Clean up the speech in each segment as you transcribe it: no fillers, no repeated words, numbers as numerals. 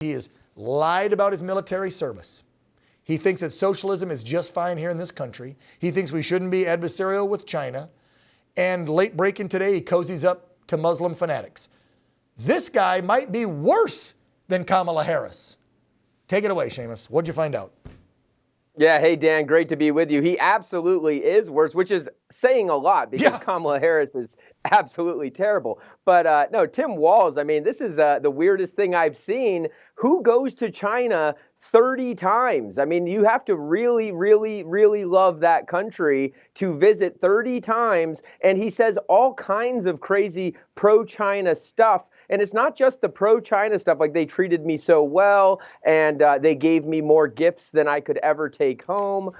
He has lied about his military service. He thinks that socialism is just fine here in this country. He thinks we shouldn't be adversarial with China. And late breaking today, he cozies up to Muslim fanatics. This guy might be worse than Kamala Harris. Take it away, Seamus. What'd you find out? Yeah, hey, Dan, great to be with you. He absolutely is worse, which is saying a lot because Kamala Harris is absolutely terrible. But no, Tim Walz, I mean, this is the weirdest thing I've seen. Who goes to China 30 times? I mean, you have to really, really, really love that country to visit 30 times. And he says all kinds of crazy pro-China stuff. And it's not just the pro-China stuff, like they treated me so well and they gave me more gifts than I could ever take home.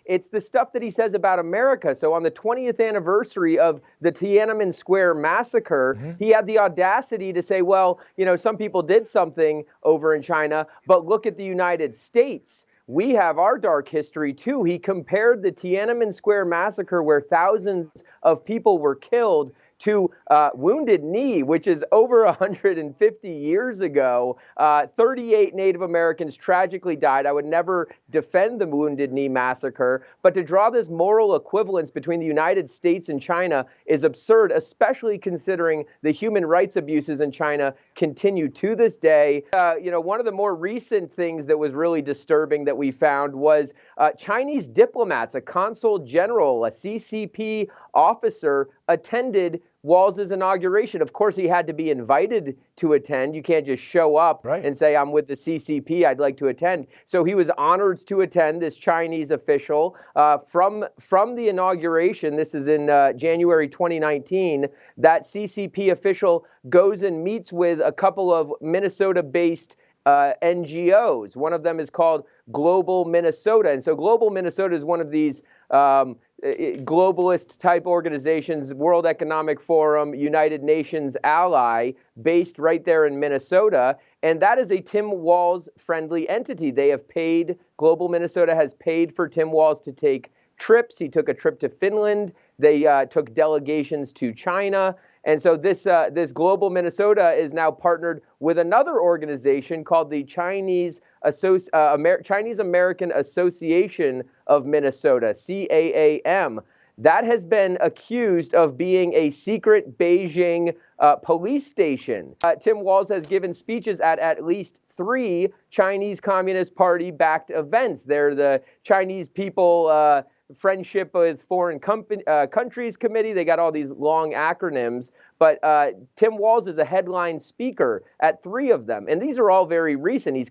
It's the stuff that he says about America. So on the 20th anniversary of the Tiananmen Square massacre, he had the audacity to say, well, you know, some people did something over in China, but look at the United States. We have our dark history too. He compared the Tiananmen Square massacre, where thousands of people were killed, to Wounded Knee, which is over 150 years ago. 38 Native Americans tragically died. I would never defend the Wounded Knee massacre, but to draw this moral equivalence between the United States and China is absurd, especially considering the human rights abuses in China continue to this day. You know, one of the more recent things that was really disturbing that we found was Chinese diplomats, a consul general, a CCP officer, attended Walz's inauguration. Of course, he had to be invited to attend. You can't just show up and say, I'm with the CCP, I'd like to attend. So he was honored to attend, this Chinese official. From the inauguration, this is in January 2019, that CCP official goes and meets with a couple of Minnesota-based NGOs. One of them is called Global Minnesota. And so Global Minnesota is one of these globalist type organizations, World Economic Forum, United Nations ally, based right there in Minnesota. And that is a Tim Walz friendly entity. They have paid, Global Minnesota has paid for Tim Walz to take trips. He took a trip to Finland. They took delegations to China. And so this Global Minnesota is now partnered with another organization called the Chinese American Association of Minnesota, CAAM. That has been accused of being a secret Beijing police station. Tim Walz has given speeches at least 3 Chinese Communist Party-backed events. They're the Chinese People Friendship with Foreign Countries Committee. They got all these long acronyms, but Tim Walz is a headline speaker at 3 of them, and these are all very recent. He's